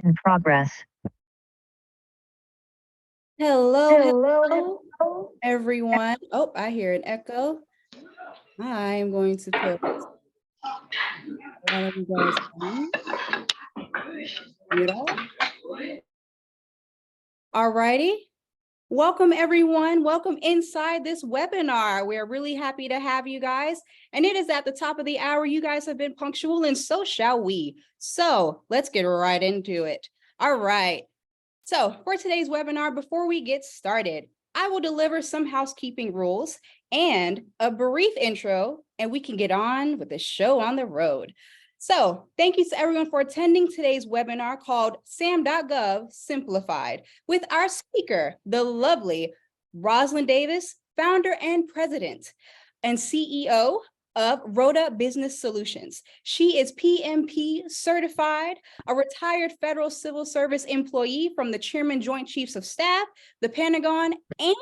In progress. Hello, everyone. Oh, I hear an echo. I'm going to put all of you guys on. Mute all. All righty. Welcome, everyone. Welcome inside this webinar. We're really happy to have you guys. And it is at the top of the hour. You guys have been punctual, and so shall we. So let's get right into it. All right. So for today's webinar, before we get started, I will deliver some housekeeping rules and a brief intro, and we can get on with the show on the road. So thank you to everyone for attending today's webinar called SAM.GOV Simplified with our speaker, the lovely Roslyn Davis, founder and president and CEO of RoDa Business Solutions. She is PMP certified, a retired federal civil service employee from the Chairman Joint Chiefs of Staff, the Pentagon,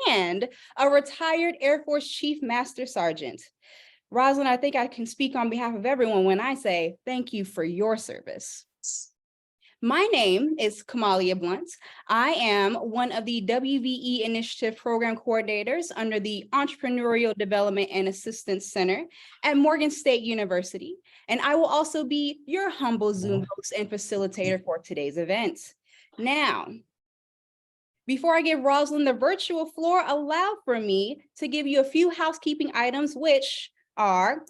and a retired Air Force Chief Master Sergeant. Roslyn, I think I can speak on behalf of everyone when I say thank you for your service. My name is Kamalia Blunt. I am one of the WVE Initiative Program Coordinators under the Entrepreneurial Development and Assistance Center at Morgan State University, and I will also be your humble Zoom host and facilitator for today's event. Now, before I give Roslyn the virtual floor, allow for me to give you a few housekeeping items which are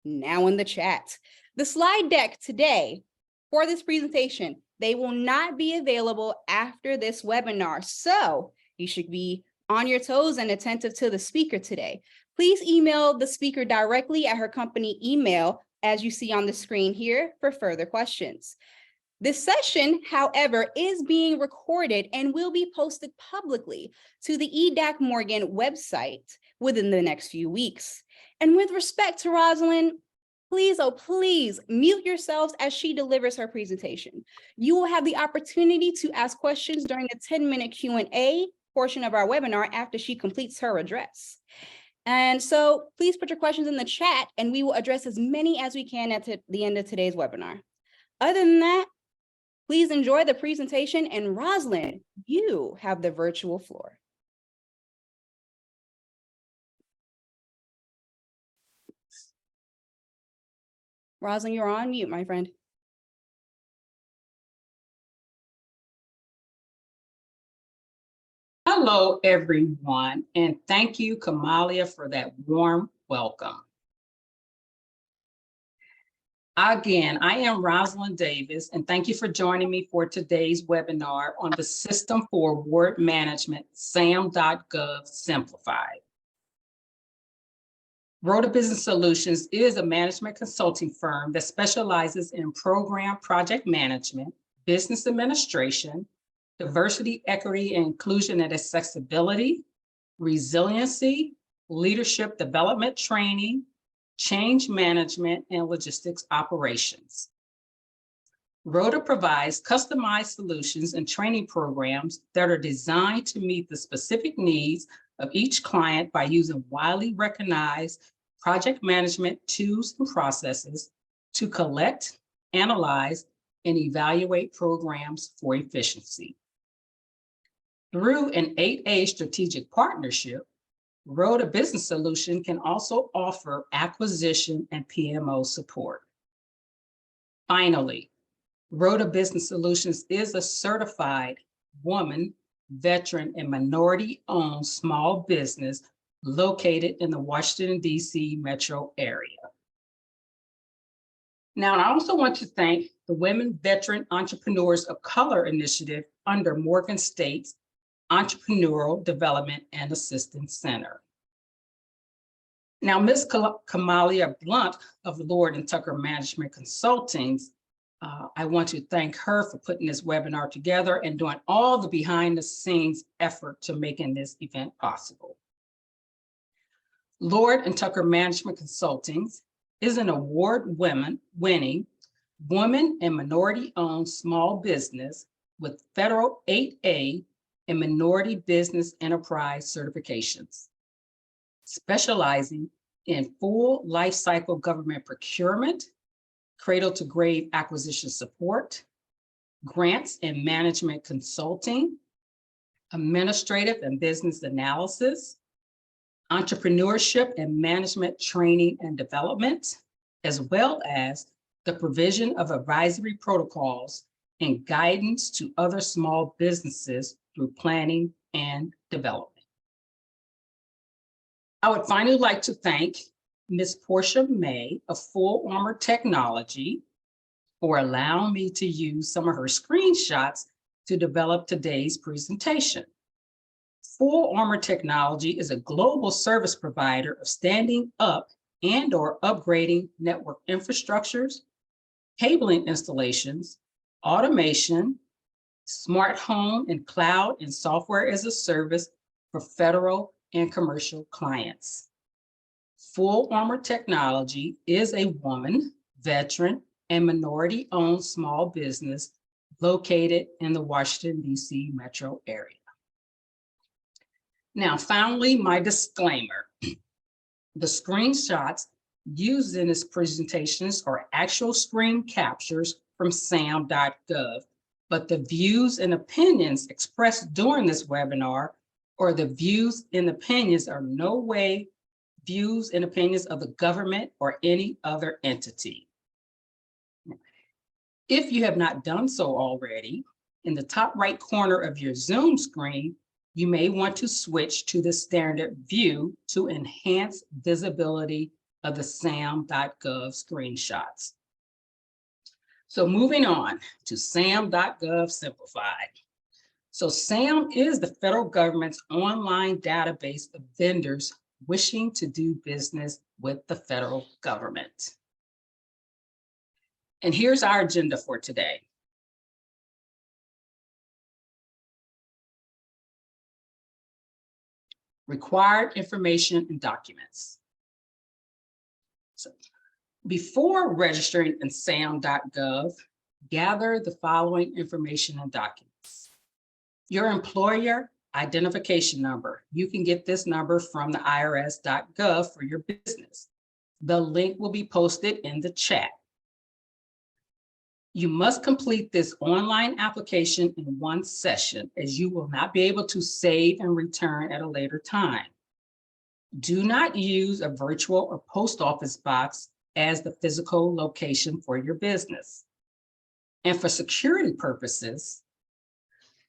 now in the chat. The slide deck today for this presentation, they will not be available after this webinar, so you should be on your toes and attentive to the speaker today. Please email the speaker directly at her company email, as you see on the screen here, for further questions. This session, however, is being recorded and will be posted publicly to the EDAC Morgan website within the next few weeks. And with respect to Roslyn, please, oh please, mute yourselves as she delivers her presentation. You will have the opportunity to ask questions during the 10-minute Q&A portion of our webinar after she completes her address. And so please put your questions in the chat and we will address as many as we can at the end of today's webinar. Other than that, please enjoy the presentation, and Roslyn, you have the virtual floor. Roslyn, you're on mute, my friend. Hello, everyone, and thank you, Kamalia, for that warm welcome. Again, I am Roslyn Davis, and thank you for joining me for today's webinar on the System for Award Management, SAM.GOV Simplified. RoDa Business Solutions is a management consulting firm that specializes in program project management, business administration, diversity, equity, and inclusion and accessibility, resiliency, leadership development training, change management, and logistics operations. RoDa provides customized solutions and training programs that are designed to meet the specific needs of each client by using widely recognized project management tools and processes to collect, analyze, and evaluate programs for efficiency. Through an 8A strategic partnership, RoDa Business Solution can also offer acquisition and PMO support. Finally, RoDa Business Solutions is a certified woman, veteran, and minority-owned small business located in the Washington, D.C. metro area. Now, I also want to thank the Women Veteran Entrepreneurs of Color Initiative under Morgan State's Entrepreneurial Development and Assistance Center. Now, Ms. Kamalia Blunt of Lord and Tucker Management Consulting, I want to thank her for putting this webinar together and doing all the behind the scenes effort to making this event possible. Lord and Tucker Management Consulting is an award-winning woman and minority-owned small business with federal 8A and minority business enterprise certifications, specializing in full lifecycle government procurement, cradle to grave acquisition support, grants and management consulting, administrative and business analysis, entrepreneurship and management training and development, as well as the provision of advisory protocols and guidance to other small businesses through planning and development. I would finally like to thank Ms. Portia May of Full Armor Technology for allowing me to use some of her screenshots to develop today's presentation. Full Armor Technology is a global service provider of standing up and/or upgrading network infrastructures, cabling installations, automation, smart home and cloud and software as a service for federal and commercial clients. Full Armor Technology is a woman, veteran, and minority-owned small business located in the Washington, D.C. metro area. Now, finally, my disclaimer. The screenshots used in this presentations are actual screen captures from SAM.gov, but the views and opinions expressed during this webinar or the views and opinions are no way views and opinions of the government or any other entity. If you have not done so already, in the top right corner of your Zoom screen, you may want to switch to the standard view to enhance visibility of the SAM.gov screenshots. So moving on to SAM.gov Simplified. So SAM is the federal government's online database of vendors wishing to do business with the federal government. And here's our agenda for today. Required information and documents. So before registering in SAM.gov, gather the following information and documents. Your employer identification number. You can get this number from the irs.gov for your business. The link will be posted in the chat. You must complete this online application in one session, as you will not be able to save and return at a later time. Do not use a virtual or post office box as the physical location for your business. And for security purposes,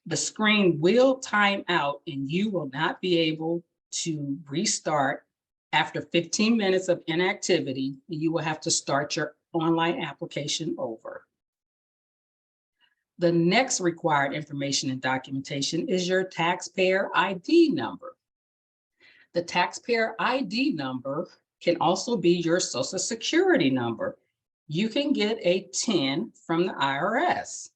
the screen will time out and you will not be able to restart after 15 minutes of inactivity. You will have to start your online application over. The next required information and documentation is your taxpayer ID number. The taxpayer ID number can also be your Social Security number. You can get a TIN from the IRS.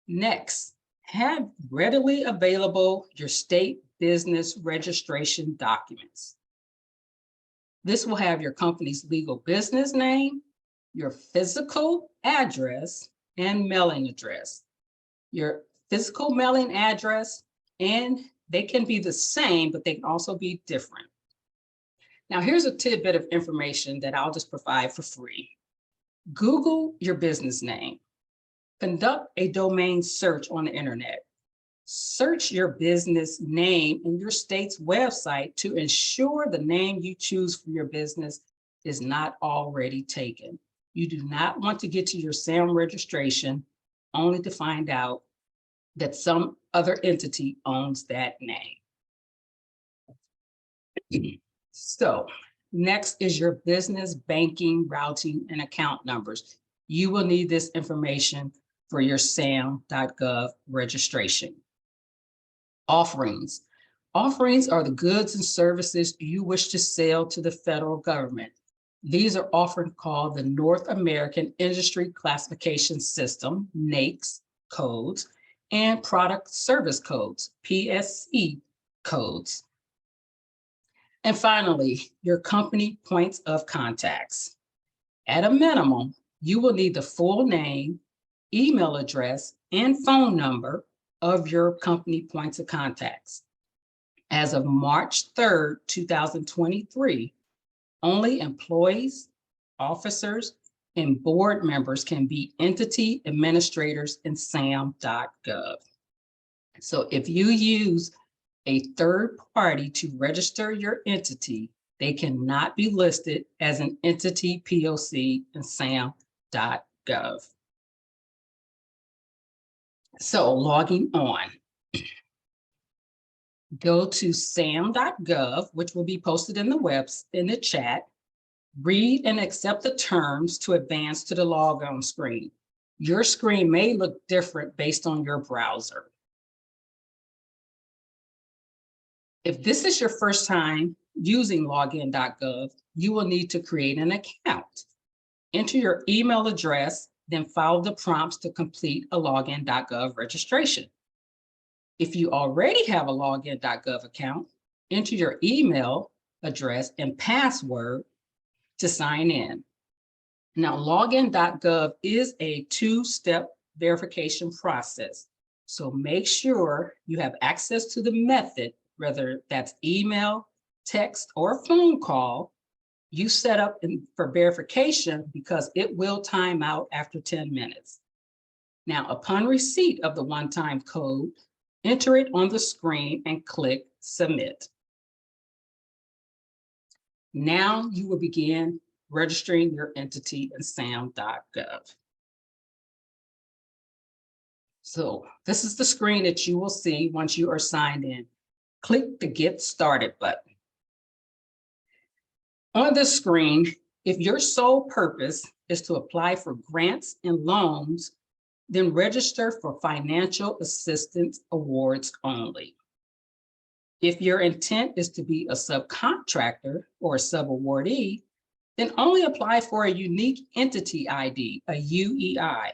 Next, have readily available your state business registration documents. This will have your company's legal business name, your physical address, and mailing address. Your physical mailing address, and they can be the same, but they can also be different. Now, here's a tidbit of information that I'll just provide for free. Google your business name. Conduct a domain search on the internet. Search your business name in your state's website to ensure the name you choose for your business is not already taken. You do not want to get to your SAM registration only to find out that some other entity owns that name. So next is your business banking, routing, and account numbers. You will need this information for your SAM.gov registration. Offerings. Offerings are the goods and services you wish to sell to the federal government. These are often called the North American Industry Classification System, NAICS codes, and Product Service Codes, PSC codes. And finally, your company points of contacts. At a minimum, you will need the full name, email address, and phone number of your company points of contacts. As of March 3rd, 2023, only employees, officers, and board members can be entity administrators in SAM.gov. So if you use a third party to register your entity, they cannot be listed as an entity POC in SAM.gov. So logging on, go to SAM.gov, which will be posted in the chat. Read and accept the terms to advance to the logon screen. Your screen may look different based on your browser. If this is your first time using login.gov, you will need to create an account. Enter your email address, then follow the prompts to complete a login.gov registration. If you already have a login.gov account, enter your email address and password to sign in. Now, login.gov is a two-step verification process. So make sure you have access to the method, whether that's email, text, or phone call, you set up for verification because it will time out after 10 minutes. Now, upon receipt of the one-time code, enter it on the screen and click Submit. Now you will begin registering your entity in SAM.gov. So this is the screen that you will see once you are signed in. Click the Get Started button. On this screen, if your sole purpose is to apply for grants and loans, then register for financial assistance awards only. If your intent is to be a subcontractor or a subawardee, then only apply for a unique entity ID, a UEI.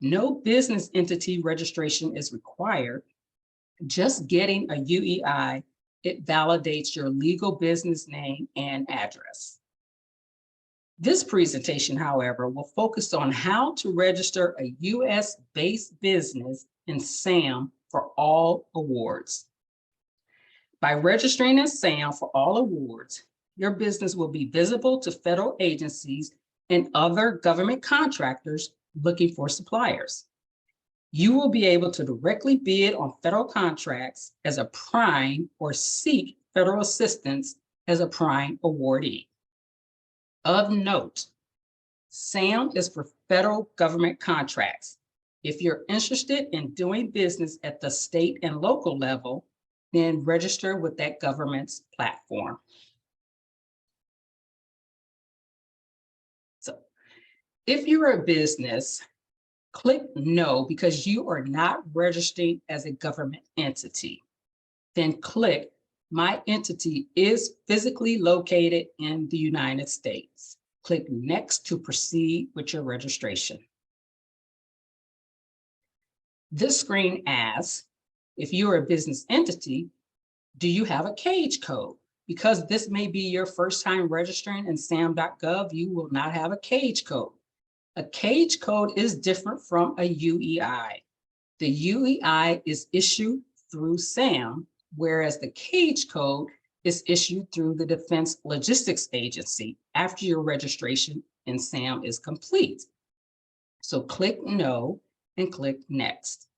No business entity registration is required. Just getting a UEI, it validates your legal business name and address. This presentation, however, will focus on how to register a US-based business in SAM for all awards. By registering in SAM for all awards, your business will be visible to federal agencies and other government contractors looking for suppliers. You will be able to directly bid on federal contracts as a prime or seek federal assistance as a prime awardee. Of note, SAM is for federal government contracts. If you're interested in doing business at the state and local level, then register with that government's platform. So if you're a business, click No because you are not registering as a government entity. Then click My entity is physically located in the United States. Click Next to proceed with your registration. This screen asks, if you are a business entity, do you have a cage code? Because this may be your first time registering in SAM.gov, you will not have a cage code. A cage code is different from a UEI. The UEI is issued through SAM, whereas the cage code is issued through the Defense Logistics Agency after your registration in SAM is complete. So click No and click Next.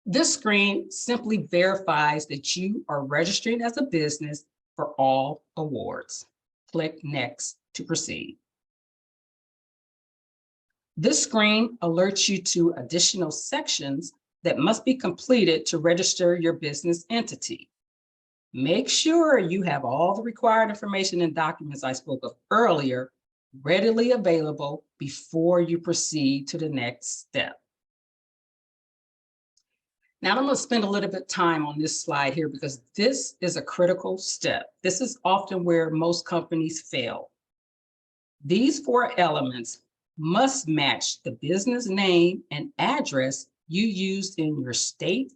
This screen simply verifies that you are registering as a business for all awards. Click Next to proceed. This screen alerts you to additional sections that must be completed to register your business entity. Make sure you have all the required information and documents I spoke of earlier readily available before you proceed to the next step. Now I'm going to spend a little bit of time on this slide here because this is a critical step. This is often where most companies fail. These 4 elements must match the business name and address you used in your state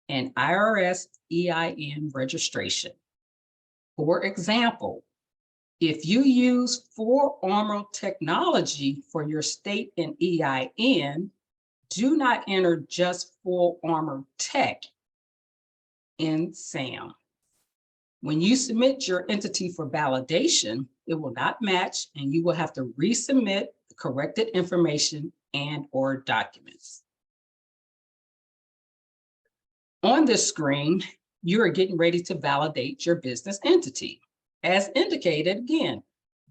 and IRS EIN registration. For example, if you use 4Armor Technology for your state and EIN, do not enter just 4Armor Tech in SAM. When you submit your entity for validation, it will not match and you will have to resubmit the corrected information and/or documents. On this screen, you are getting ready to validate your business entity. As indicated, again,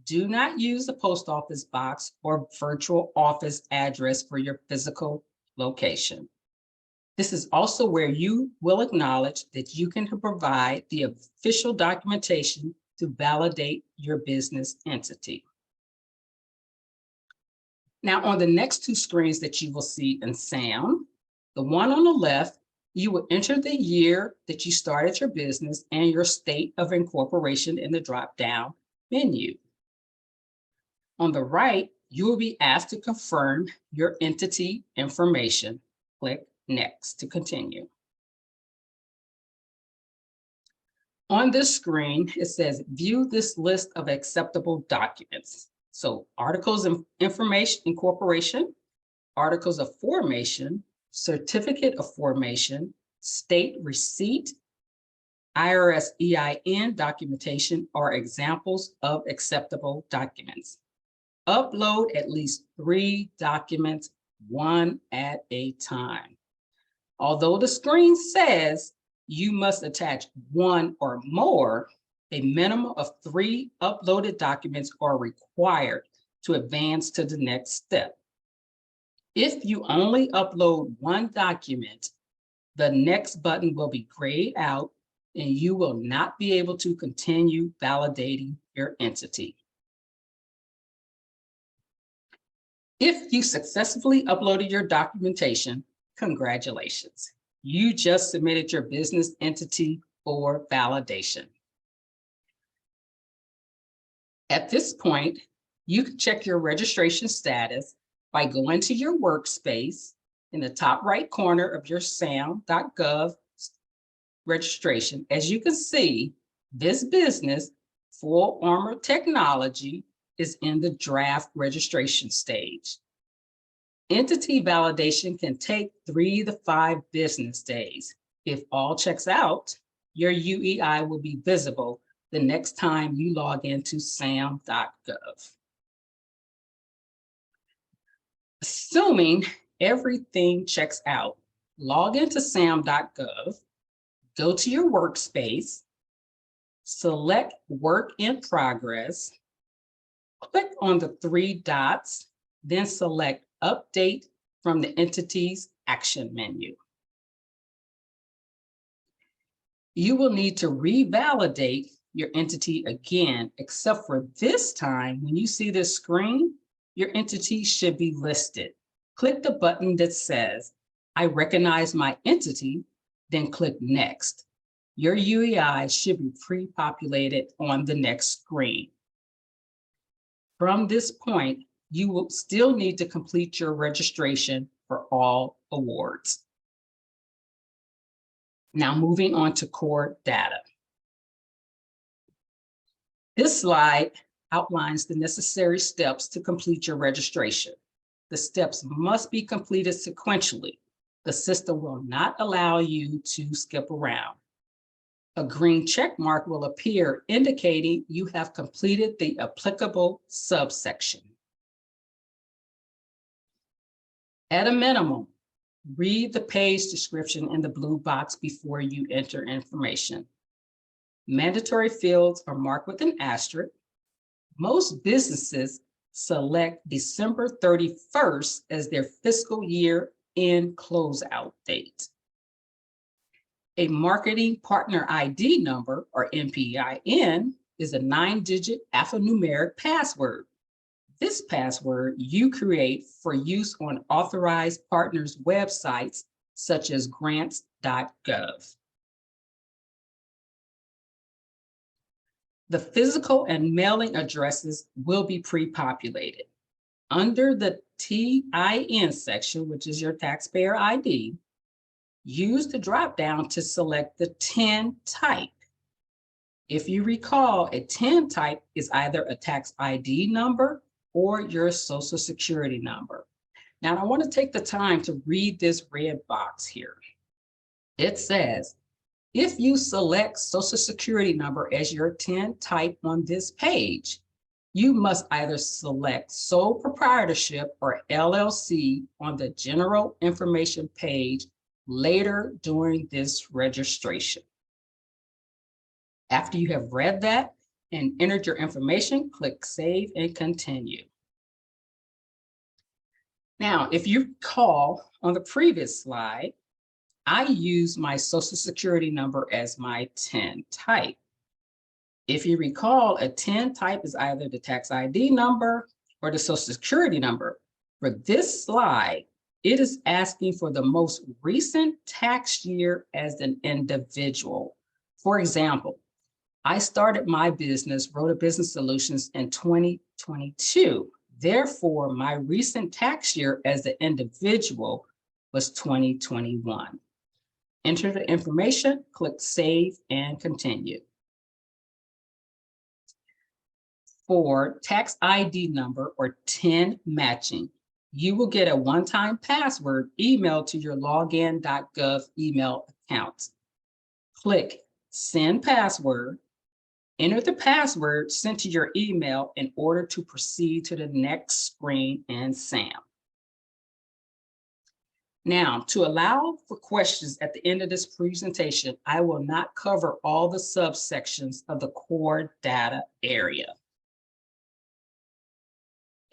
do not use the post office box or virtual office address for your physical location. This is also where you will acknowledge that you can provide the official documentation to validate your business entity. Now, on the next two screens that you will see in SAM, the one on the left, you will enter the year that you started your business and your state of incorporation in the drop-down menu. On the right, you will be asked to confirm your entity information. Click Next to continue. On this screen, it says, view this list of acceptable documents. So articles of information, incorporation, articles of formation, certificate of formation, state receipt, IRS EIN documentation are examples of acceptable documents. Upload at least 3 documents, one at a time. Although the screen says you must attach 1 or more, a minimum of 3 uploaded documents are required to advance to the next step. If you only upload 1 document, the next button will be grayed out and you will not be able to continue validating your entity. If you successfully uploaded your documentation, congratulations. You just submitted your business entity for validation. At this point, you can check your registration status by going to your workspace in the top right corner of your SAM.GOV registration. As you can see, this business, Full Armor Technology, is in the draft registration stage. Entity validation can take 3 to 5 business days. If all checks out, your UEI will be visible the next time you log into SAM.gov. Assuming everything checks out, log into SAM.gov, go to your workspace, select Work in Progress, click on the 3 dots, then select Update from the entity's action menu. You will need to revalidate your entity again, except for this time, when you see this screen, your entity should be listed. Click the button that says, I recognize my entity, then click Next. Your UEI should be pre-populated on the next screen. From this point, you will still need to complete your registration for all awards. Now moving on to core data. This slide outlines the necessary steps to complete your registration. The steps must be completed sequentially. The system will not allow you to skip around. A green check mark will appear indicating you have completed the applicable subsection. At a minimum, read the page description in the blue box before you enter information. Mandatory fields are marked with an asterisk. Most businesses select December 31st as their fiscal year end closeout date. A marketing partner ID number, or MPIN, is a 9-digit alphanumeric password. This password you create for use on authorized partners' websites, such as grants.gov. The physical and mailing addresses will be pre-populated. Under the TIN section, which is your taxpayer ID, use the drop-down to select the TIN type. If you recall, a TIN type is either a tax ID number or your social security number. Now, I want to take the time to read this red box here. It says, If you select Social Security number as your TIN type on this page, you must either select sole proprietorship or LLC on the general information page later during this registration. After you have read that and entered your information, click Save and Continue. Now, if you recall on the previous slide, I used my Social Security number as my TIN type. If you recall, a TIN type is either the tax ID number or the Social Security number. For this slide, it is asking for the most recent tax year as an individual. For example, I started my business, RoDa Business Solutions, in 2022. Therefore, my recent tax year as an individual was 2021. Enter the information, click Save and Continue. For tax ID number or TIN matching, you will get a one-time password emailed to your login.gov email account. Click Send Password. Enter the password sent to your email in order to proceed to the next screen in SAM. Now, to allow for questions at the end of this presentation, I will not cover all the subsections of the core data area.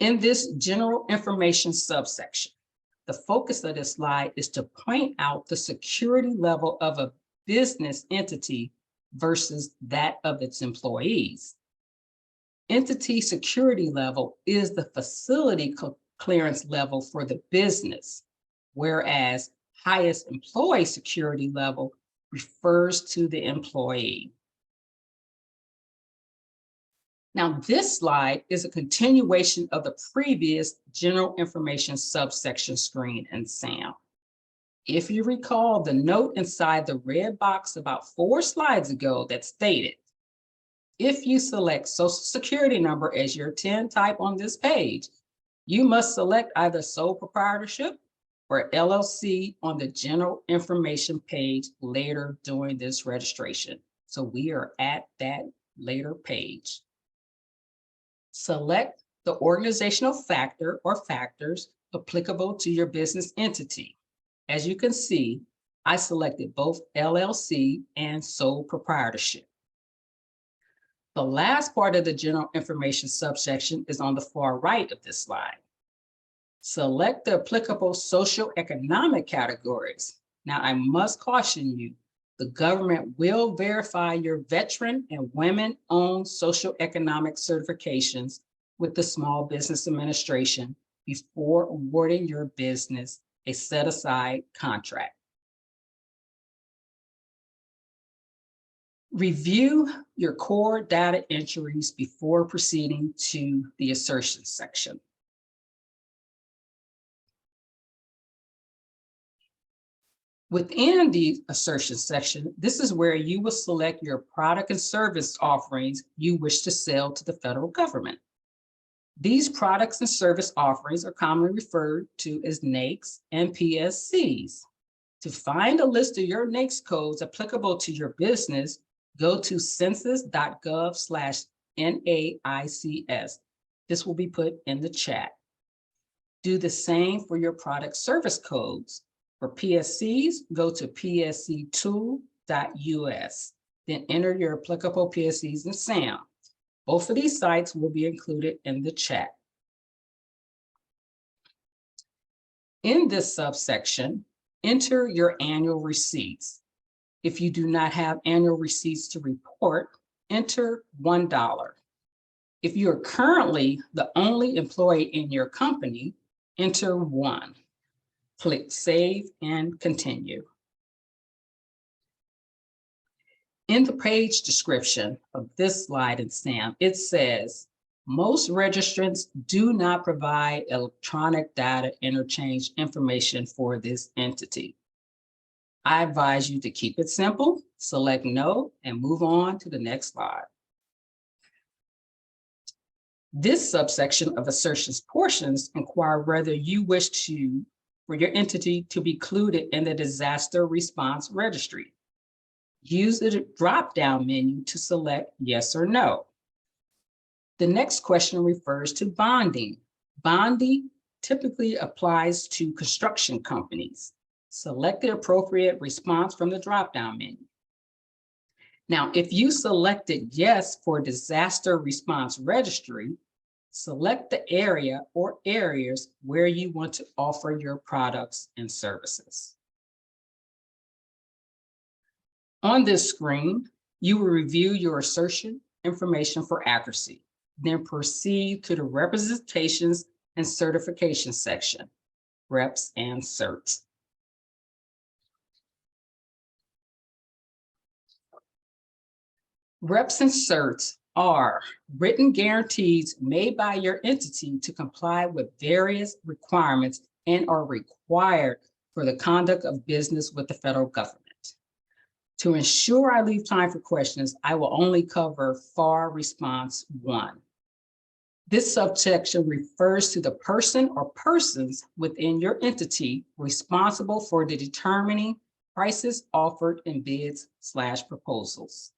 In this general information subsection, the focus of this slide is to point out the security level of a business entity versus that of its employees. Entity security level is the facility clearance level for the business, whereas highest employee security level refers to the employee. Now, this slide is a continuation of the previous general information subsection screen in SAM. If you recall the note inside the red box about 4 slides ago that stated, if you select Social Security number as your TIN type on this page, you must select either sole proprietorship or LLC on the general information page later during this registration. So we are at that later page. Select the organizational factor or factors applicable to your business entity. As you can see, I selected both LLC and sole proprietorship. The last part of the general information subsection is on the far right of this slide. Select the applicable socioeconomic categories. Now, I must caution you, the government will verify your veteran and women-owned socioeconomic certifications with the Small Business Administration before awarding your business a set-aside contract. Review your core data entries before proceeding to the assertions section. Within the assertions section, this is where you will select your product and service offerings you wish to sell to the federal government. These products and service offerings are commonly referred to as NAICS and PSCs. To find a list of your NAICS codes applicable to your business, go to census.gov/NAICS. This will be put in the chat. Do the same for your product service codes. For PSCs, go to psc2.us. Then enter your applicable PSCs in SAM. Both of these sites will be included in the chat. In this subsection, enter your annual receipts. If you do not have annual receipts to report, enter $1. If you are currently the only employee in your company, enter 1. Click Save and Continue. In the page description of this slide in SAM, it says, most registrants do not provide electronic data interchange information for this entity. I advise you to keep it simple, select No, and move on to the next slide. This subsection of assertions portions inquire whether you wish for your entity to be included in the disaster response registry. Use the drop-down menu to select yes or no. The next question refers to bonding. Bonding typically applies to construction companies. Select the appropriate response from the drop-down menu. Now, if you selected yes for disaster response registry, select the area or areas where you want to offer your products and services. On this screen, you will review your assertion information for accuracy, then proceed to the representations and certification section, reps and certs. Reps and certs are written guarantees made by your entity to comply with various requirements and are required for the conduct of business with the federal government. To ensure I leave time for questions, I will only cover FAR Response 1. This subsection refers to the person or persons within your entity responsible for the determining prices offered in bids/proposals.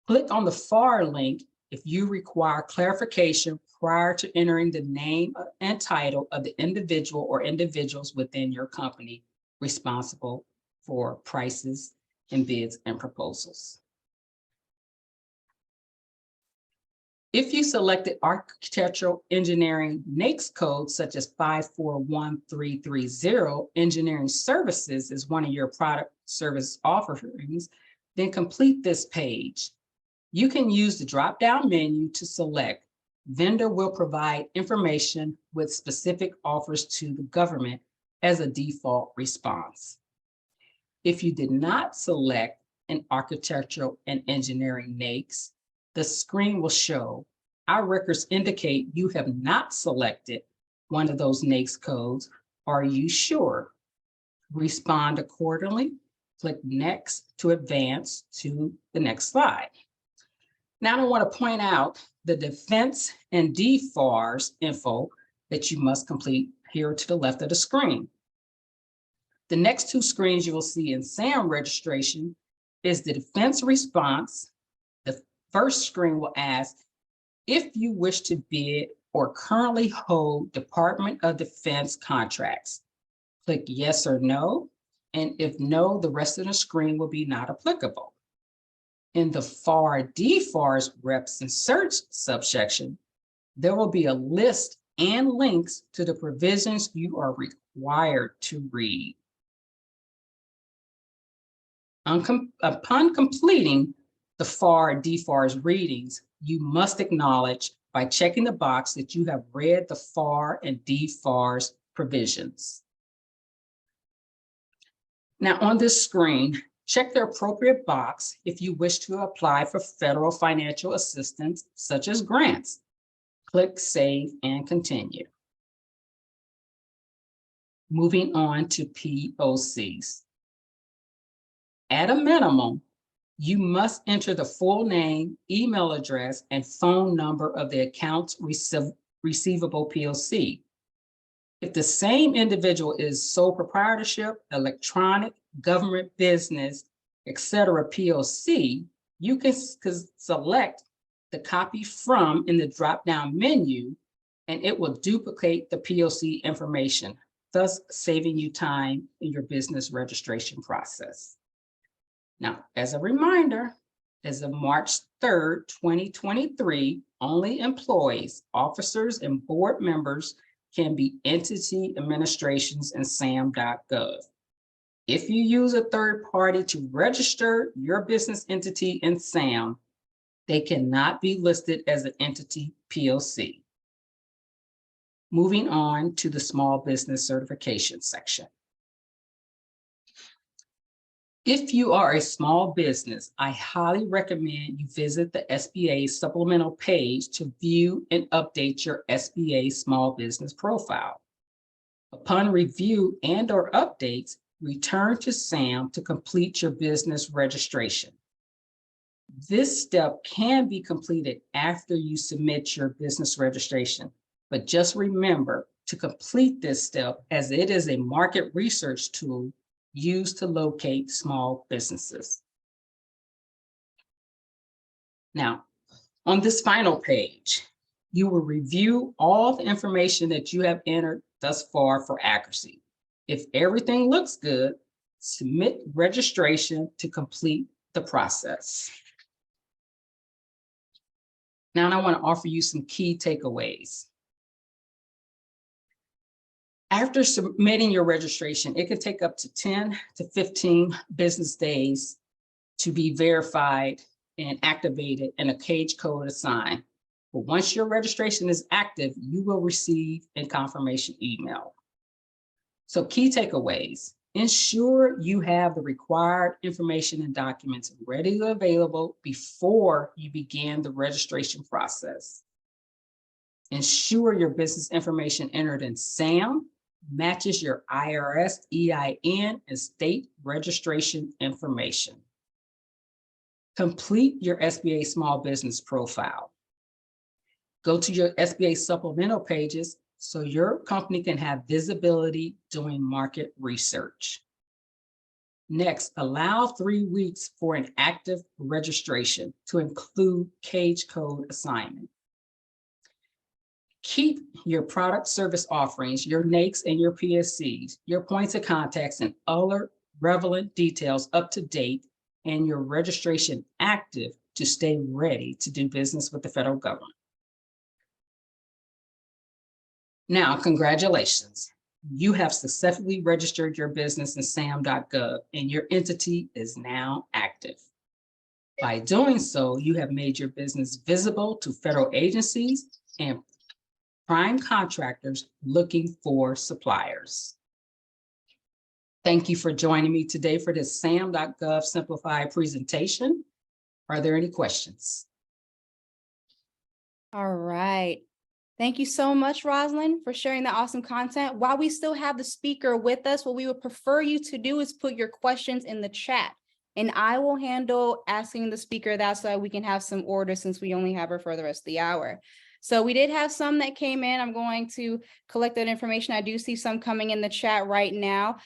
Click on the FAR link if you require clarification prior to entering the name and title of the individual or individuals within your company responsible for prices in bids and proposals. If you selected architectural engineering NAICS code, such as 541330, engineering services is one of your product service offerings, then complete this page. You can use the drop-down menu to select. Vendor will provide information with specific offers to the government as a default response. If you did not select an architectural and engineering NAICS, the screen will show our records indicate you have not selected one of those NAICS codes. Are you sure? Respond accordingly. Click next to advance to the next slide. Now I want to point out the defense and DFARS info that you must complete here to the left of the screen. The next two screens you will see in SAM registration is the defense response. The first screen will ask if you wish to bid or currently hold Department of Defense contracts. Click yes or no, and if no, the rest of the screen will be not applicable. In the FAR DFARS reps and certs subsection, there will be a list and links to the provisions you are required to read. Upon completing the FAR DFARS readings, you must acknowledge by checking the box that you have read the FAR and DFARS provisions. Now on this screen, check the appropriate box if you wish to apply for federal financial assistance, such as grants. Click Save and Continue. Moving on to POCs. At a minimum, you must enter the full name, email address, and phone number of the accounts receivable POC. If the same individual is sole proprietorship, electronic, government business, etc. POC, you can select the copy from in the drop-down menu, and it will duplicate the POC information, thus saving you time in your business registration process. Now, as a reminder, as of March 3rd, 2023, only employees, officers, and board members can be entity administrations in SAM.gov. If you use a third party to register your business entity in SAM, they cannot be listed as an entity POC. Moving on to the small business certification section. If you are a small business, I highly recommend you visit the SBA supplemental page to view and update your SBA small business profile. Upon review and/or updates, return to SAM to complete your business registration. This step can be completed after you submit your business registration, but just remember to complete this step as it is a market research tool used to locate small businesses. Now, on this final page, you will review all the information that you have entered thus far for accuracy. If everything looks good, submit registration to complete the process. Now, I want to offer you some key takeaways. After submitting your registration, it can take up to 10 to 15 business days to be verified and activated and a cage code assigned. But once your registration is active, you will receive a confirmation email. So key takeaways: ensure you have the required information and documents readily available before you begin the registration process. Ensure your business information entered in SAM matches your IRS, EIN, and state registration information. Complete your SBA small business profile. Go to your SBA supplemental pages so your company can have visibility doing market research. Next, allow 3 weeks for an active registration to include cage code assignment. Keep your product service offerings, your NAICS and your PSCs, your points of contacts, and other relevant details up to date and your registration active to stay ready to do business with the federal government. Now, congratulations. You have successfully registered your business in SAM.gov and your entity is now active. By doing so, you have made your business visible to federal agencies and prime contractors looking for suppliers. Thank you for joining me today for this SAM.gov Simplified presentation. Are there any questions? All right. Thank you so much, Roslyn, for sharing that awesome content. While we still have the speaker with us, what we would prefer you to do is put your questions in the chat, and I will handle asking the speaker that so that we can have some order since we only have her for the rest of the hour. So we did have some that came in. I'm going to collect that information. I do see some coming in the chat right now.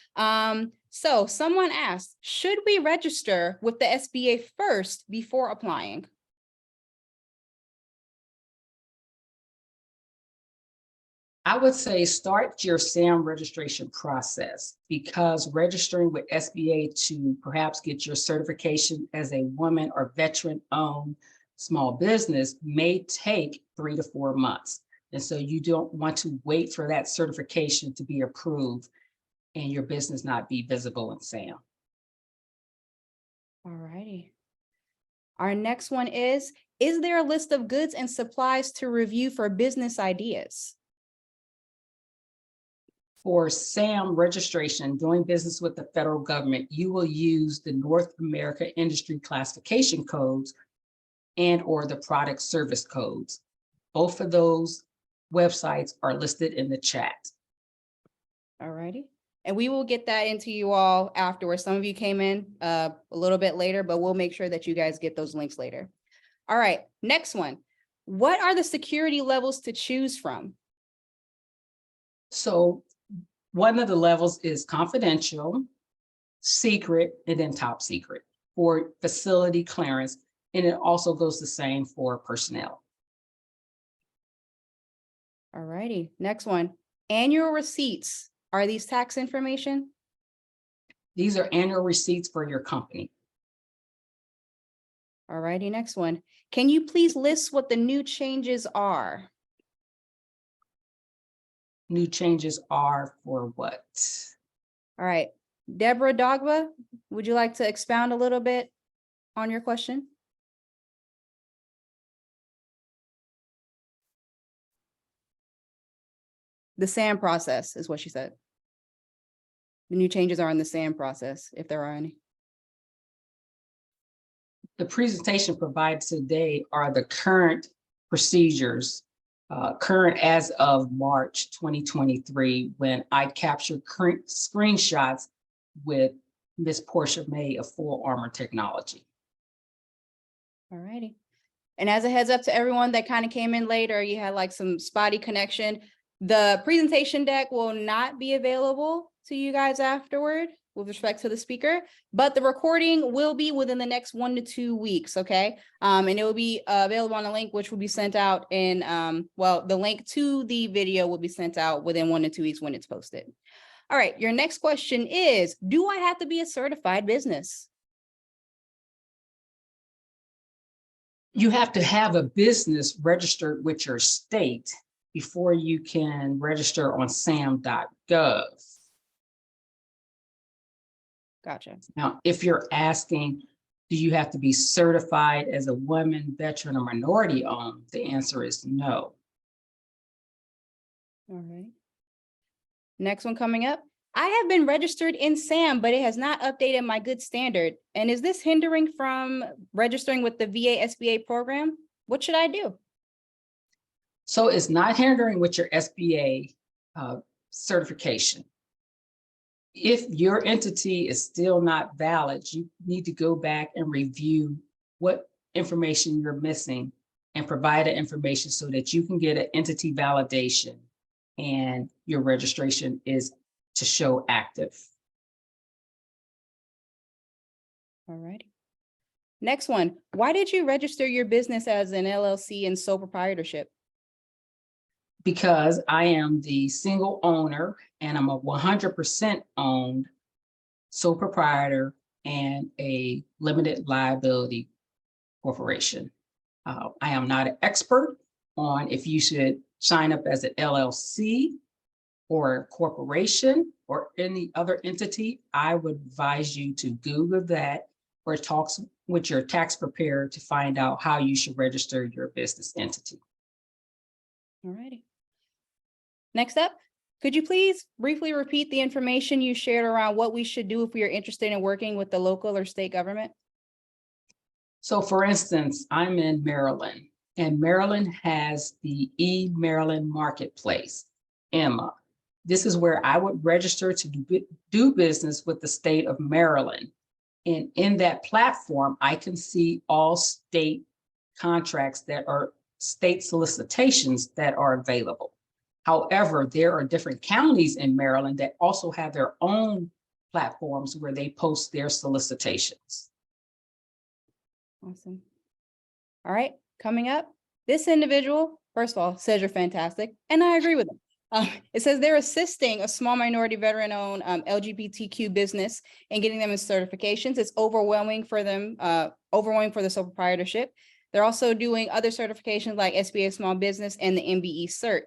So someone asked, should we register with the SBA first before applying? I would say start your SAM registration process, because registering with SBA to perhaps get your certification as a woman or veteran-owned small business may take 3 to 4 months. And so you don't want to wait for that certification to be approved and your business not be visible in SAM. All righty. Our next one is there a list of goods and supplies to review for business ideas? For SAM registration, doing business with the federal government, you will use the North America Industry Classification Codes and/or the product service codes. Both of those websites are listed in the chat. All righty. And we will get that into you all afterwards. Some of you came in a little bit later, but we'll make sure that you guys get those links later. All right, next one. What are the security levels to choose from? So one of the levels is confidential, secret, and then top secret for facility clearance. And it also goes the same for personnel. All righty, next one. Annual receipts. Are these tax information? These are annual receipts for your company. All righty, next one. Can you please list what the new changes are? New changes are for what? All right, Deborah Dogba, would you like to expound a little bit on your question? The SAM process is what she said. The new changes are in the SAM process, if there are any. The presentation provided today are the current procedures, current as of March 2023, when I captured current screenshots with Ms. Portia May of Full Armor Technology. All righty. And as a heads up to everyone that kind of came in later, you had like some spotty connection. The presentation deck will not be available to you guys afterward. with respect to the speaker, but the recording will be within the next 1 to 2 weeks, okay? And it will be available on a link, which will be sent out in, well, the link to the video will be sent out within 1 to 2 weeks when it's posted. All right, your next question is, do I have to be a certified business? You have to have a business registered with your state before you can register on SAM.gov. Gotcha. Now, if you're asking, do you have to be certified as a woman, veteran, or minority owned? The answer is no. All right. Next one coming up. I have been registered in SAM, but it has not updated my good standard. And is this hindering from registering with the VA SBA program? What should I do? So it's not hindering with your SBA certification. If your entity is still not valid, you need to go back and review what information you're missing and provide the information so that you can get an entity validation and your registration is to show active. All righty. Next one. Why did you register your business as an LLC and sole proprietorship? Because I am the single owner and I'm a 100% owned sole proprietor and a limited liability corporation. I am not an expert on if you should sign up as an LLC or a corporation or any other entity. I would advise you to Google that or talk with your tax preparer to find out how you should register your business entity. All righty. Next up, could you please briefly repeat the information you shared around what we should do if we are interested in working with the local or state government? So for instance, I'm in Maryland and Maryland has the e-Maryland Marketplace, EMMA. This is where I would register to do business with the state of Maryland. And in that platform, I can see all state contracts that are state solicitations that are available. However, there are different counties in Maryland that also have their own platforms where they post their solicitations. Awesome. All right, coming up, this individual, first of all, says you're fantastic, and I agree with them. It says they're assisting a small minority veteran-owned LGBTQ business and getting them in certifications. It's overwhelming for them, overwhelming for the sole proprietorship. They're also doing other certifications like SBA Small Business and the MBE Cert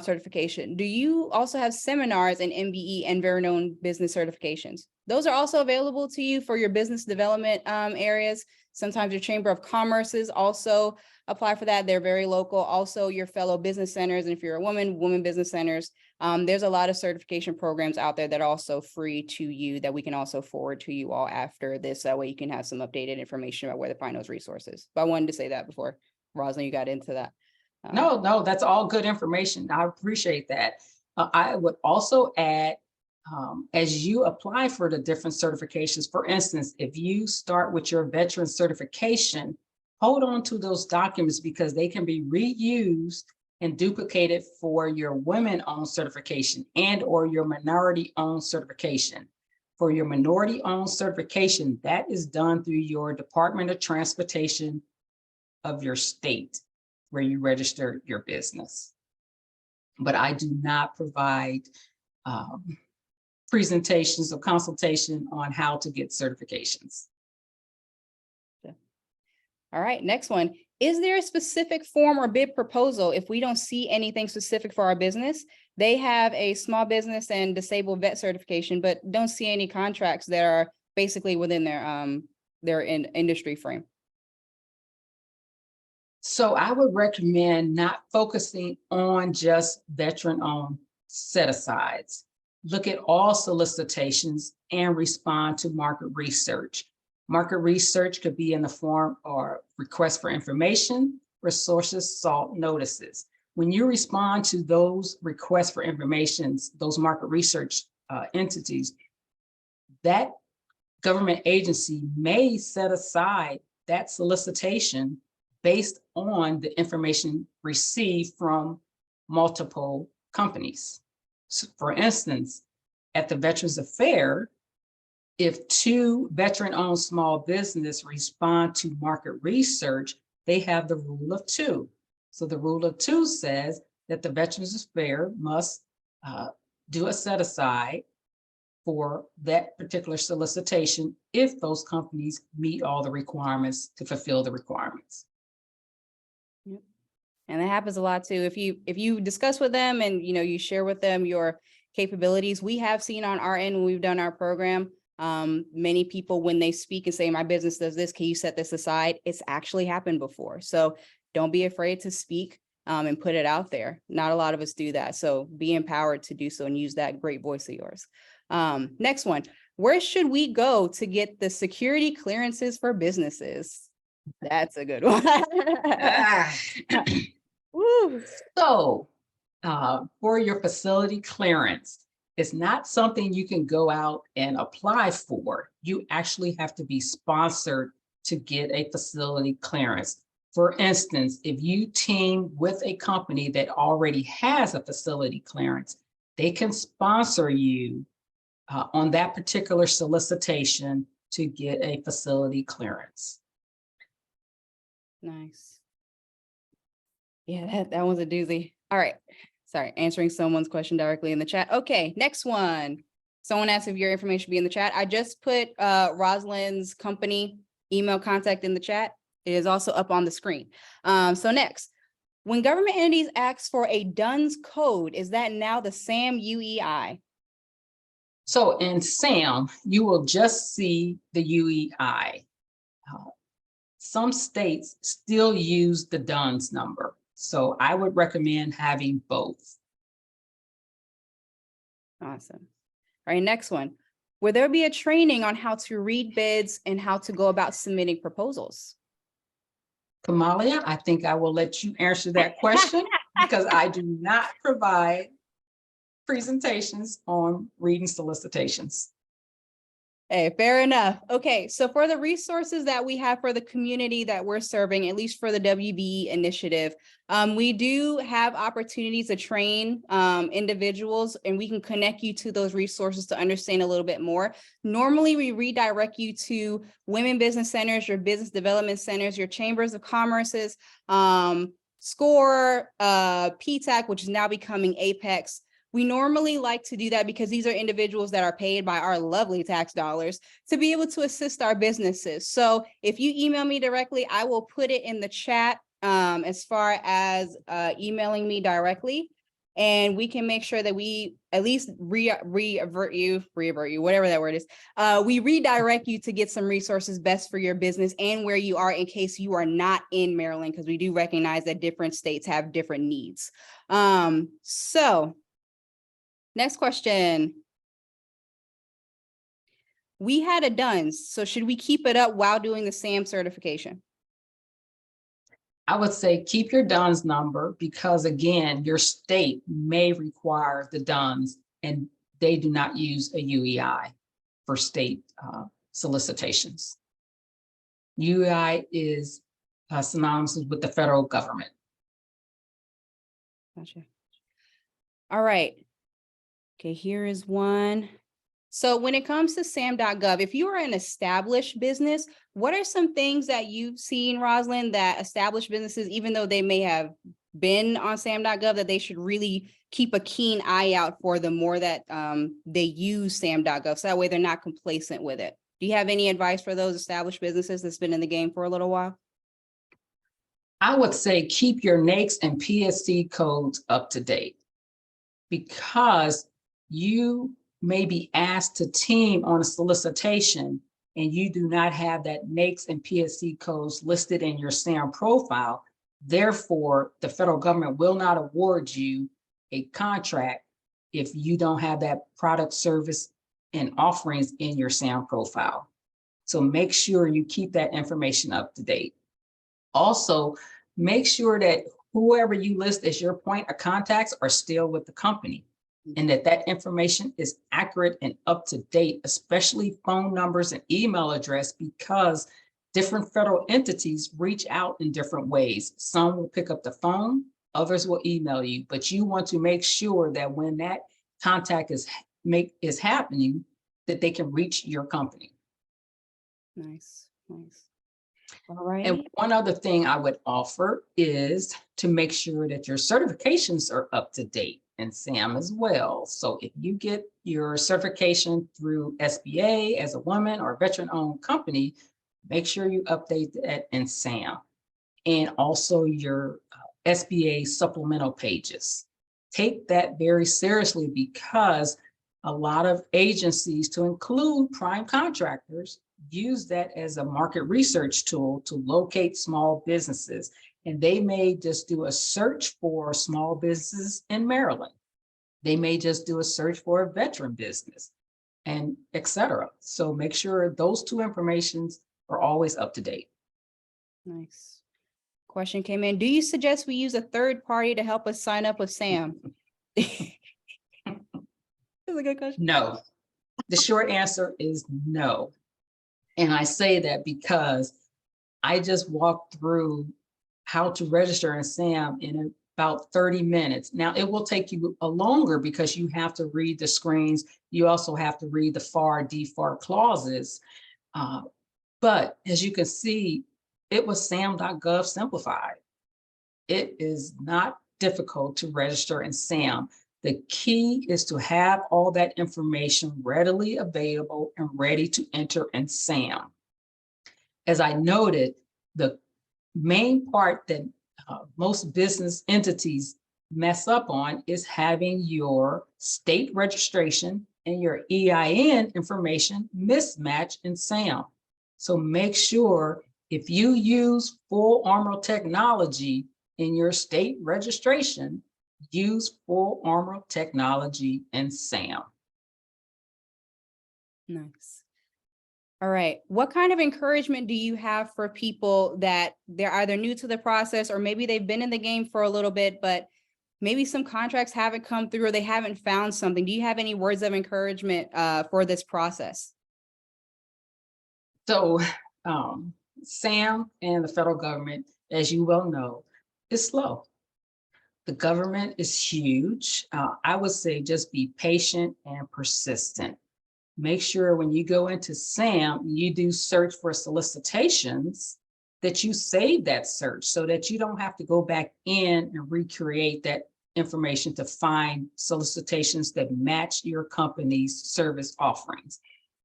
certification. Do you also have seminars in MBE and veteran-owned business certifications? Those are also available to you for your business development areas. Sometimes your Chamber of Commerce's also apply for that. They're very local. Also your fellow business centers. And if you're a woman business centers, there's a lot of certification programs out there that are also free to you that we can also forward to you all after this. That way you can have some updated information about where to find those resources. But I wanted to say that before, Roslyn, you got into that. No, that's all good information. I appreciate that. I would also add, as you apply for the different certifications, for instance, if you start with your veteran certification, hold on to those documents because they can be reused and duplicated for your women-owned certification and or your minority-owned certification. For your minority-owned certification, that is done through your Department of Transportation of your state where you register your business. But I do not provide presentations or consultation on how to get certifications. All right, next one. Is there a specific form or bid proposal if we don't see anything specific for our business? They have a small business and disabled vet certification, but don't see any contracts that are basically within their industry frame. So I would recommend not focusing on just veteran-owned set-asides. Look at all solicitations and respond to market research. Market research could be in the form or request for information, resources, SALT notices. When you respond to those requests for information, those market research entities, that government agency may set aside that solicitation based on the information received from multiple companies. So for instance, at the Veterans Affairs, if two veteran-owned small business respond to market research, they have the rule of two. So the rule of two says that the Veterans Affairs must do a set aside for that particular solicitation if those companies meet all the requirements to fulfill the requirements. Yep. And that happens a lot too. If you discuss with them and you share with them your capabilities, we have seen on our end when we've done our program, many people when they speak and say, my business does this, can you set this aside? It's actually happened before. So don't be afraid to speak and put it out there. Not a lot of us do that. So be empowered to do so and use that great voice of yours. Next one, where should we go to get the security clearances for businesses? That's a good one. Woo. So for your facility clearance, it's not something you can go out and apply for. You actually have to be sponsored to get a facility clearance. For instance, if you team with a company that already has a facility clearance, they can sponsor you on that particular solicitation to get a facility clearance. Nice. Yeah, that one's a doozy. All right. Sorry, answering someone's question directly in the chat. Okay, next one. Someone asked if your information should be in the chat. I just put Roslyn's company email contact in the chat. It is also up on the screen. So next, when government entities ask for a DUNS code, is that now the SAM UEI? So in SAM, you will just see the UEI. Some states still use the DUNS number. So I would recommend having both. Awesome. All right, next one. Will there be a training on how to read bids and how to go about submitting proposals? Kamalia, I think I will let you answer that question because I do not provide presentations on reading solicitations. Hey, fair enough. Okay, so for the resources that we have for the community that we're serving, at least for the WBE initiative, we do have opportunities to train individuals, and we can connect you to those resources to understand a little bit more. Normally, we redirect you to women business centers, your business development centers, your chambers of commerces, SCORE, PTAC, which is now becoming Apex. We normally like to do that because these are individuals that are paid by our lovely tax dollars to be able to assist our businesses. So if you email me directly, I will put it in the chat as far as emailing me directly. And we can make sure that we at least revert you, whatever that word is. We redirect you to get some resources best for your business and where you are in case you are not in Maryland, because we do recognize that different states have different needs. So next question. We had a DUNS, so should we keep it up while doing the SAM certification? I would say keep your DUNS number because again, your state may require the DUNS and they do not use a UEI for state solicitations. UEI is synonymous with the federal government. Gotcha. All right. Okay, here is one. So when it comes to SAM.gov, if you are an established business, what are some things that you've seen, Roslyn, that established businesses, even though they may have been on SAM.gov, that they should really keep a keen eye out for the more that they use SAM.gov, so that way they're not complacent with it? Do you have any advice for those established businesses that's been in the game for a little while? I would say keep your NAICS and PSC codes up to date because you may be asked to team on a solicitation and you do not have that NAICS and PSC codes listed in your SAM profile. Therefore, the federal government will not award you a contract if you don't have that product, service, and offerings in your SAM profile. So make sure you keep that information up to date. Also, make sure that whoever you list as your point of contacts are still with the company, and that information is accurate and up to date, especially phone numbers and email address, because different federal entities reach out in different ways. Some will pick up the phone, others will email you, but you want to make sure that when that contact is happening, that they can reach your company. Nice, nice. All right. And one other thing I would offer is to make sure that your certifications are up to date in SAM as well. So if you get your certification through SBA as a woman or veteran-owned company, make sure you update that in SAM. And also your SBA supplemental pages. Take that very seriously, because a lot of agencies, to include prime contractors, use that as a market research tool to locate small businesses. And they may just do a search for small businesses in Maryland. They may just do a search for a veteran business, and et cetera. So make sure those two informations are always up to date. Nice. Question came in. Do you suggest we use a third party to help us sign up with SAM? That's a good question. No. The short answer is no. And I say that because I just walked through how to register in SAM in about 30 minutes. Now, it will take you a longer because you have to read the screens. You also have to read the FAR, DFAR clauses. But as you can see, it was SAM.gov Simplified. It is not difficult to register in SAM. The key is to have all that information readily available and ready to enter in SAM. As I noted, the main part that most business entities mess up on is having your state registration and your EIN information mismatch in SAM. So make sure if you use full armor technology in your state registration, use full armor technology in SAM. Nice. All right. What kind of encouragement do you have for people that they're either new to the process, or maybe they've been in the game for a little bit, but maybe some contracts haven't come through or they haven't found something? Do you have any words of encouragement for this process? So SAM and the federal government, as you well know, is slow. The government is huge. I would say just be patient and persistent. Make sure when you go into SAM, you do search for solicitations, that you save that search so that you don't have to go back in and recreate that information to find solicitations that match your company's service offerings.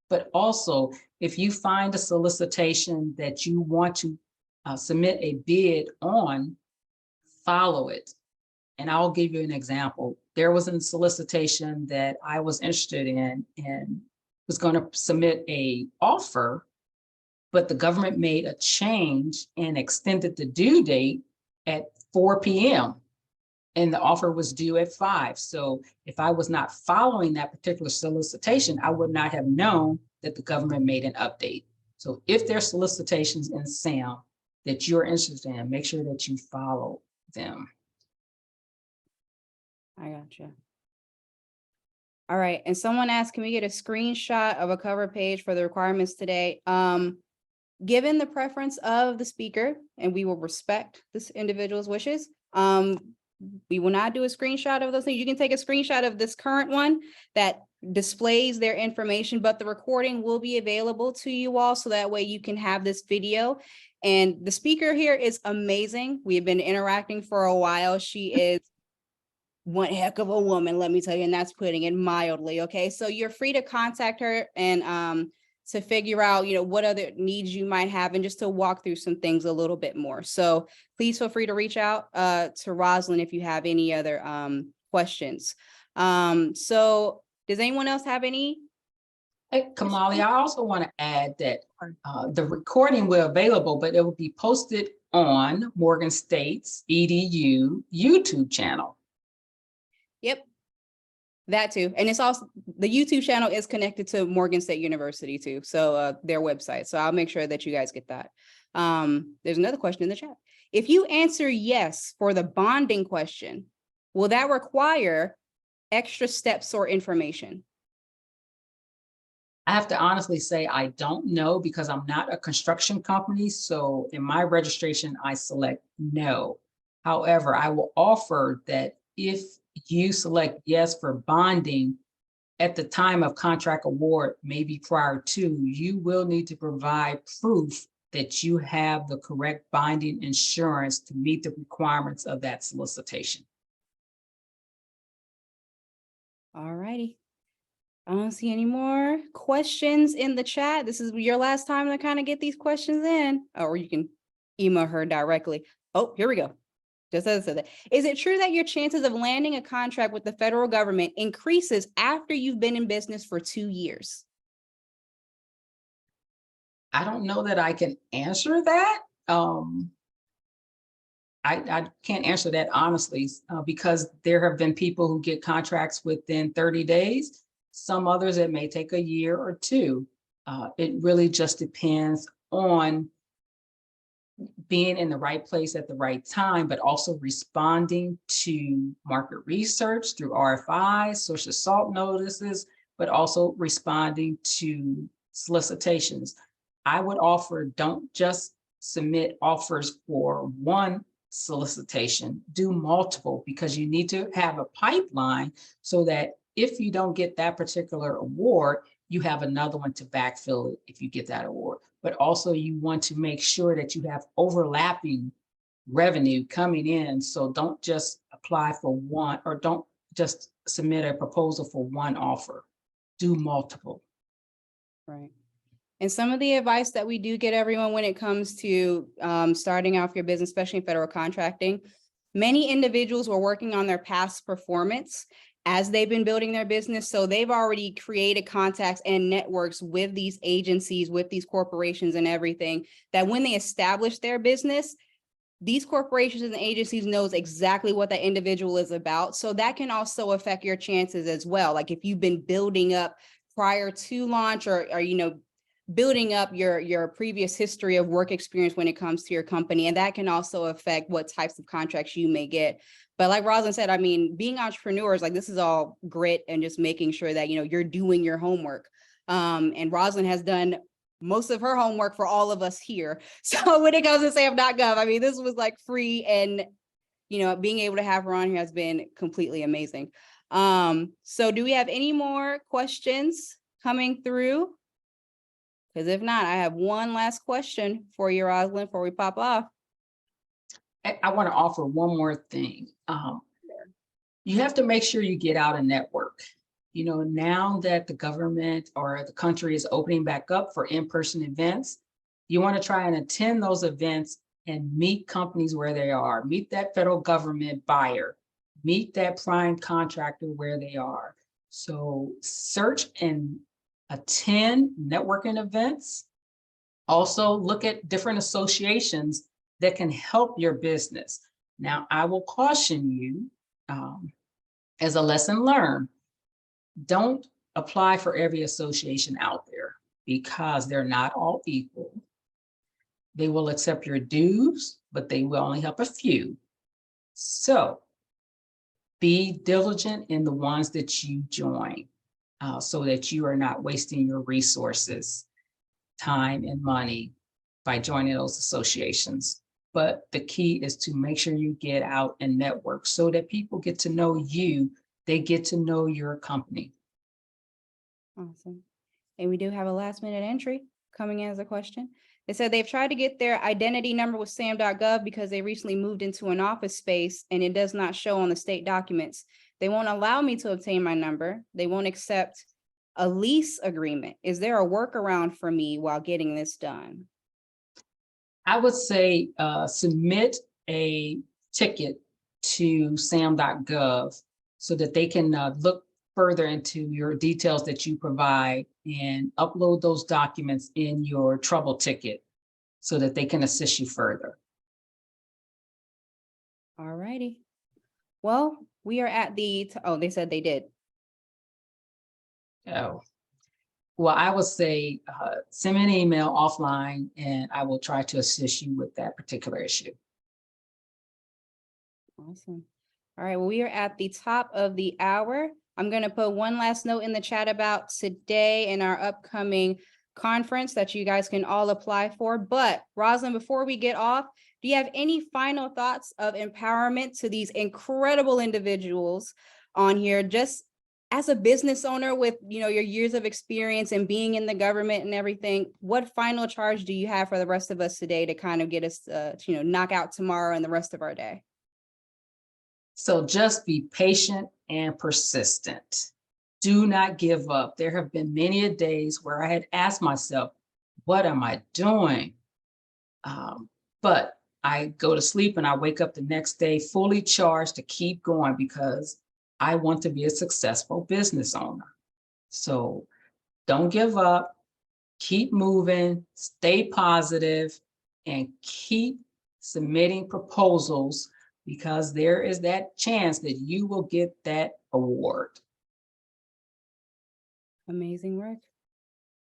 But also, if you find a solicitation that you want to submit a bid on, follow it. And I'll give you an example. There was a solicitation that I was interested in and was going to submit an offer, but the government made a change and extended the due date at 4 p.m. and the offer was due at 5. So if I was not following that particular solicitation, I would not have known that the government made an update. So if there's solicitations in SAM that you're interested in, make sure that you follow them. I gotcha. All right. And someone asked, can we get a screenshot of a cover page for the requirements today? Given the preference of the speaker, and we will respect this individual's wishes, we will not do a screenshot of those things. You can take a screenshot of this current one that displays their information, but the recording will be available to you all, so that way you can have this video. And the speaker here is amazing. We have been interacting for a while. She is one heck of a woman, let me tell you, and that's putting it mildly. Okay, so you're free to contact her and to figure out, what other needs you might have, and just to walk through some things a little bit more. So please feel free to reach out to Roslyn if you have any other questions. So does anyone else have any? Hey, Kamali, I also want to add that the recording will be available, but it will be posted on Morgan State's EDU YouTube channel. Yep, that too. And it's also, the YouTube channel is connected to Morgan State University too. So their website. So I'll make sure that you guys get that. There's another question in the chat. If you answer yes for the bonding question, will that require extra steps or information? I have to honestly say, I don't know, because I'm not a construction company. So in my registration, I select no. However, I will offer that if you select yes for bonding, at the time of contract award, maybe prior to, you will need to provide proof that you have the correct binding insurance to meet the requirements of that solicitation. All righty. I don't see any more questions in the chat. This is your last time to kind of get these questions in, or you can email her directly. Oh, here we go. Just as I said that. Is it true that your chances of landing a contract with the federal government increases after you've been in business for 2 years? I don't know that I can answer that. I can't answer that honestly, because there have been people who get contracts within 30 days. Some others, it may take a year or two. It really just depends on being in the right place at the right time, but also responding to market research through RFIs, social assault notices, but also responding to solicitations. I would offer, don't just submit offers for one solicitation, do multiple, because you need to have a pipeline so that if you don't get that particular award, you have another one to backfill it if you get that award. But also you want to make sure that you have overlapping revenue coming in. So don't just apply for one, or don't just submit a proposal for one offer, do multiple. Right. And some of the advice that we do get everyone when it comes to starting off your business, especially in federal contracting, many individuals were working on their past performance as they've been building their business. So they've already created contacts and networks with these agencies, with these corporations and everything, that when they establish their business, these corporations and agencies knows exactly what that individual is about. So that can also affect your chances as well. Like if you've been building up prior to launch, or you know, building up your previous history of work experience when it comes to your company. And that can also affect what types of contracts you may get. But like Roslyn said, I mean, being entrepreneurs, like this is all grit and just making sure that, you know, you're doing your homework. And Roslyn has done most of her homework for all of us here. So when it comes to SAM.GOV, I mean, this was like free, and, you know, being able to have her on here has been completely amazing. So do we have any more questions coming through? Because if not, I have one last question for you, Roslyn, before we pop off. I want to offer one more thing. You have to make sure you get out and network. You know, now that the government or the country is opening back up for in-person events, you want to try and attend those events and meet companies where they are, meet that federal government buyer, meet that prime contractor where they are. So search and attend networking events. Also look at different associations that can help your business. Now, I will caution you, as a lesson learned, don't apply for every association out there, because they're not all equal. They will accept your dues, but they will only help a few. So be diligent in the ones that you join, so that you are not wasting your resources, time, and money by joining those associations. But the key is to make sure you get out and network so that people get to know you, they get to know your company. Awesome. And we do have a last minute entry coming in as a question. They said they've tried to get their identity number with SAM.GOV because they recently moved into an office space and it does not show on the state documents. They won't allow me to obtain my number. They won't accept a lease agreement. Is there a workaround for me while getting this done? I would say submit a ticket to SAM.GOV so that they can look further into your details that you provide and upload those documents in your trouble ticket so that they can assist you further. All righty. Well, we are at the, oh, they said they did. Oh, well, I would say send me an email offline and I will try to assist you with that particular issue. Awesome. All right, well, we are at the top of the hour. I'm going to put one last note in the chat about today and our upcoming conference that you guys can all apply for. But Roslyn, before we get off, do you have any final thoughts of empowerment to these incredible individuals on here, just as a business owner with, your years of experience and being in the government and everything, what final charge do you have for the rest of us today to kind of get us, to knock out tomorrow and the rest of our day? So just be patient and persistent. Do not give up. There have been many days where I had asked myself, what am I doing? But I go to sleep and I wake up the next day fully charged to keep going because I want to be a successful business owner. So don't give up, keep moving, stay positive, and keep submitting proposals because there is that chance that you will get that award. Amazing work.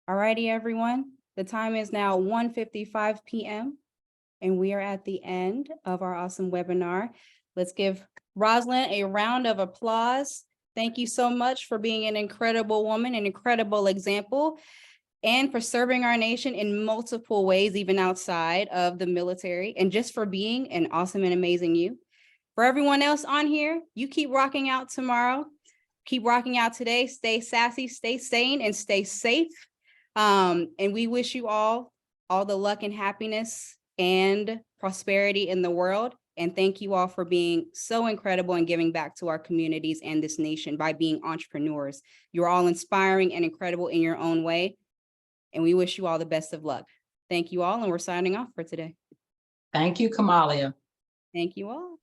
All righty, everyone. The time is now 1:55 p.m. and we are at the end of our awesome webinar. Let's give Roslyn a round of applause. Thank you so much for being an incredible woman, an incredible example, and for serving our nation in multiple ways, even outside of the military, and just for being an awesome and amazing you. For everyone else on here, you keep rocking out tomorrow. Keep rocking out today. Stay sassy, stay sane, and stay safe. And we wish you all the luck and happiness and prosperity in the world. And thank you all for being so incredible and giving back to our communities and this nation by being entrepreneurs. You're all inspiring and incredible in your own way. And we wish you all the best of luck. Thank you all. And we're signing off for today. Thank you, Kamalia. Thank you all.